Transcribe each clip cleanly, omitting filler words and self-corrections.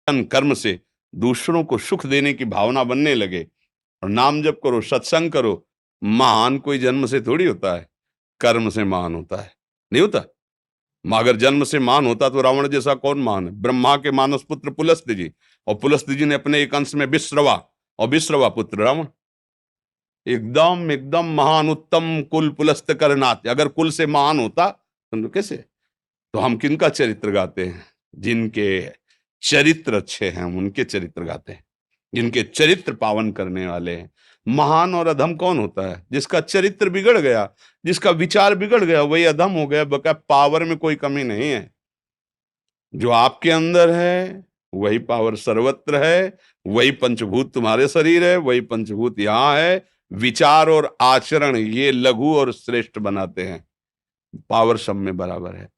कर्म से दूसरों को सुख देने की भावना बनने लगे और नाम जप करो, सत्संग करो, महान कोई जन्म से थोड़ी होता है, कर्म से महान होता है, नहीं होता। अगर जन्म से महान होता तो रावण जैसा कौन महान है? ब्रह्मा के मानस पुत्र पुलस्त्य जी, और पुलस्त्य जी ने अपने एक अंश में विश्रवा, और विश्रवा पुत्र रावण। एकदम एकदम महान उत्तम कुल पुलस्त्य करनाथ। अगर कुल से महान होता तो कैसे? तो हम किनका चरित्र गाते हैं? जिनके चरित्र अच्छे हैं हम उनके चरित्र गाते हैं, जिनके चरित्र पावन करने वाले हैं। महान और अधम कौन होता है? जिसका चरित्र बिगड़ गया, जिसका विचार बिगड़ गया, वही अधम हो गया। बका पावर में कोई कमी नहीं है, जो आपके अंदर है वही पावर सर्वत्र है, वही पंचभूत तुम्हारे शरीर है, वही पंचभूत यहां है। विचार और आचरण ये लघु और श्रेष्ठ बनाते हैं, पावर सब में बराबर है।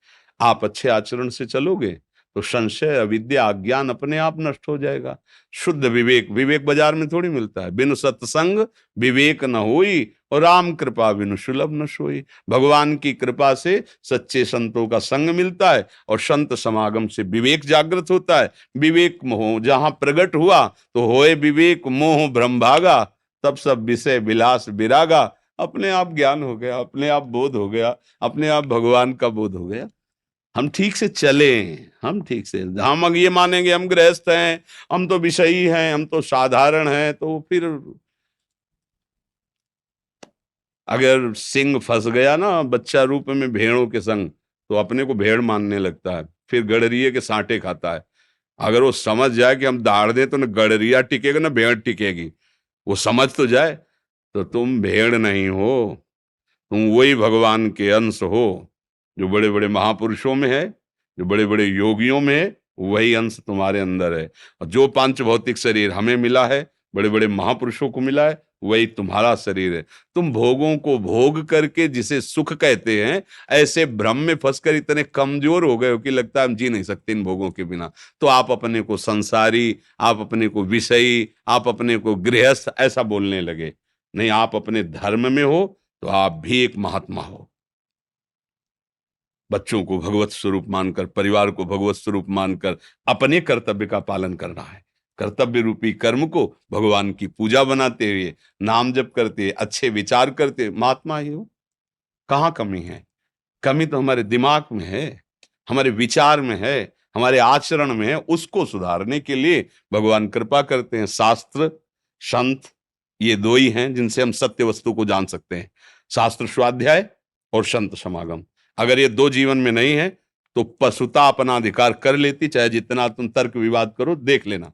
आप अच्छे आचरण से चलोगे तो संशय, अविद्या, अज्ञान अपने आप नष्ट हो जाएगा। शुद्ध विवेक, विवेक बाजार में थोड़ी मिलता है। बिनु सत्संग विवेक न होई, और राम कृपा बिनु सुलभ न सोई। भगवान की कृपा से सच्चे संतों का संग मिलता है और संत समागम से विवेक जागृत होता है। विवेक मोह जहां प्रकट हुआ तो होए विवेक मोह भ्रम भागा, तब सब विषय विलास विरागा। अपने आप ज्ञान हो गया, अपने आप बोध हो गया, अपने आप भगवान का बोध हो गया। हम ठीक से चले, हम ठीक से, हम अगर ये मानेंगे हम गृहस्थ हैं, हम तो विषयी हैं, हम तो साधारण हैं, तो फिर अगर सिंह फंस गया ना बच्चा रूप में भेड़ों के संग, तो अपने को भेड़ मानने लगता है, फिर गडरिये के सांटे खाता है। अगर वो समझ जाए कि हम दाड़ दे तो न गडरिया टिकेगा ना भेड़ टिकेगी, वो समझ तो जाए, तो तुम भेड़ नहीं हो, तुम वही भगवान के अंश हो। जो बड़े बड़े महापुरुषों में है, जो बड़े बड़े योगियों में है, वही अंश तुम्हारे अंदर है। और जो पांच भौतिक शरीर हमें मिला है, बड़े बड़े महापुरुषों को मिला है, वही तुम्हारा शरीर है। तुम भोगों को भोग करके जिसे सुख कहते हैं, ऐसे भ्रम में फंसकर इतने कमजोर हो गए हो कि लगता है हम जी नहीं सकते इन भोगों के बिना। तो आप अपने को संसारी, आप अपने को विषयी, आप अपने को गृहस्थ ऐसा बोलने लगे। नहीं, आप अपने धर्म में हो तो आप भी एक महात्मा हो। बच्चों को भगवत स्वरूप मानकर, परिवार को भगवत स्वरूप मानकर अपने कर्तव्य का पालन करना है। कर्तव्य रूपी कर्म को भगवान की पूजा बनाते हुए, नाम जप करते, अच्छे विचार करते, महात्मा ही हो। कहाँ कमी है? कमी तो हमारे दिमाग में है, हमारे विचार में है, हमारे आचरण में है। उसको सुधारने के लिए भगवान कृपा करते हैं। शास्त्र, संत, ये दो ही हैं जिनसे हम सत्य वस्तु को जान सकते हैं। शास्त्र स्वाध्याय और संत समागम। अगर ये दो जीवन में नहीं है तो पशुता अपना अधिकार कर लेती, चाहे जितना तुम तर्क विवाद करो। देख लेना,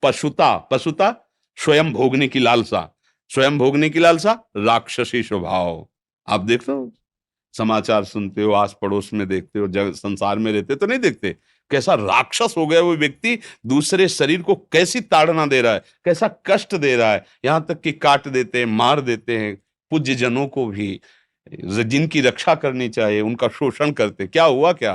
पशुता, पशुता स्वयं भोगने की लालसा, स्वयं भोगने की लालसा, राक्षसी स्वभाव। आप देखते हो, समाचार सुनते हो, आस पड़ोस में देखते हो, जग संसार में रहते तो नहीं देखते कैसा राक्षस हो गया वो व्यक्ति? दूसरे शरीर को कैसी ताड़ना दे रहा है, कैसा कष्ट दे रहा है, यहां तक कि काट देते हैं, मार देते हैं। पूज्य जनों को भी, जिनकी रक्षा करनी चाहिए, उनका शोषण करते। क्या हुआ? क्या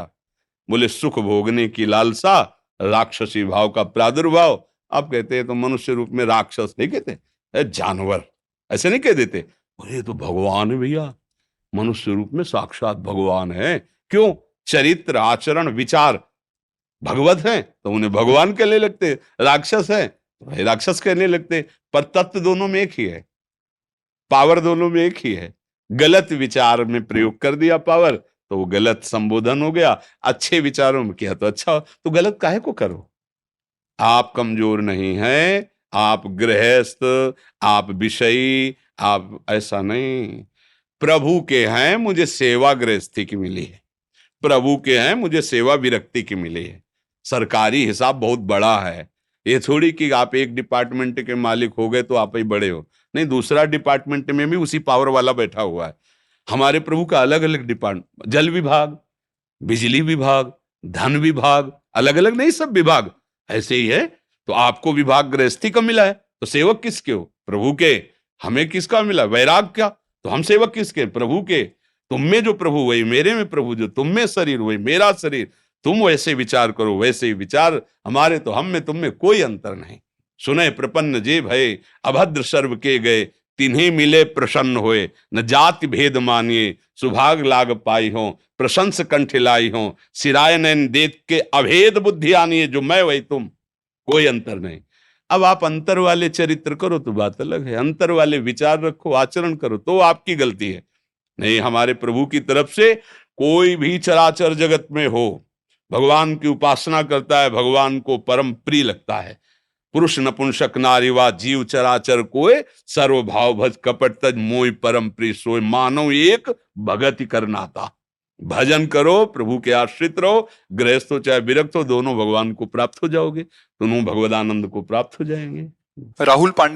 बोले? सुख भोगने की लालसा, राक्षसी भाव का प्रादुर्भाव। आप कहते हैं तो मनुष्य रूप में राक्षस नहीं कहते, जानवर ऐसे नहीं कह देते। बोले ये तो भगवान है भैया, मनुष्य रूप में साक्षात भगवान है। क्यों? चरित्र, आचरण, विचार भगवत हैं तो उन्हें भगवान कहने लगते, राक्षस है तो भाई राक्षस कहने लगते। पर तत्व दोनों में एक ही है, पावर दोनों में एक ही है। गलत विचार में प्रयोग कर दिया पावर, तो वो गलत संबोधन हो गया। अच्छे विचारों में किया तो अच्छा हो। तो गलत काहे को करो? आप कमजोर नहीं हैं, आप गृहस्थ, आप विषयी, आप ऐसा नहीं। प्रभु के हैं, मुझे सेवा गृहस्थी की मिली है। प्रभु के हैं, मुझे सेवा विरक्ति की मिली है। सरकारी हिसाब बहुत बड़ा है। ये थोड़ी कि आप एक डिपार्टमेंट के मालिक हो गए तो आप ही बड़े हो। नहीं, दूसरा डिपार्टमेंट में भी उसी पावर वाला बैठा हुआ है। हमारे प्रभु का अलग अलग डिपार्टमेंट, जल विभाग, बिजली विभाग, धन विभाग, अलग अलग नहीं, सब विभाग ऐसे ही है। तो आपको विभाग गृहस्थी का मिला है तो सेवक किसके हो? प्रभु के। हमें किसका मिला? वैराग क्या? तो हम सेवक किसके? प्रभु के। तुम में जो प्रभु वही मेरे में प्रभु, जो तुम में शरीर वही मेरा शरीर। तुम वैसे विचार करो, वैसे ही विचार हमारे, तो हम में तुम में कोई अंतर नहीं। सुने प्रपन्न जे भय, अभद्र सर्व के गए, तिन्हें मिले प्रसन्न होए, न जाति भेद मानिए, सुभाग लाग पाई हो, प्रशंस कंठ लाई हो, सिराय नैन देख के अभेद बुद्धि आनी है। जो मैं वही तुम, कोई अंतर नहीं। अब आप अंतर वाले चरित्र करो तो बात अलग है, अंतर वाले विचार रखो, आचरण करो तो आपकी गलती है। नहीं, हमारे प्रभु की तरफ से कोई भी चराचर जगत में हो, भगवान की उपासना करता है, भगवान को परम प्रिय लगता है। पुरुष नपुंसक नारी वा जीव चराचर कोय, सर्वभाव भज कपट तज मोय परम प्रिय सोय। मानव एक भगति करनाता। भजन करो, प्रभु के आश्रित रहो, गृहस्थ हो चाहे विरक्त हो, दोनों भगवान को प्राप्त हो जाओगे, दोनों भगवदानंद को प्राप्त हो जाएंगे। राहुल पांडे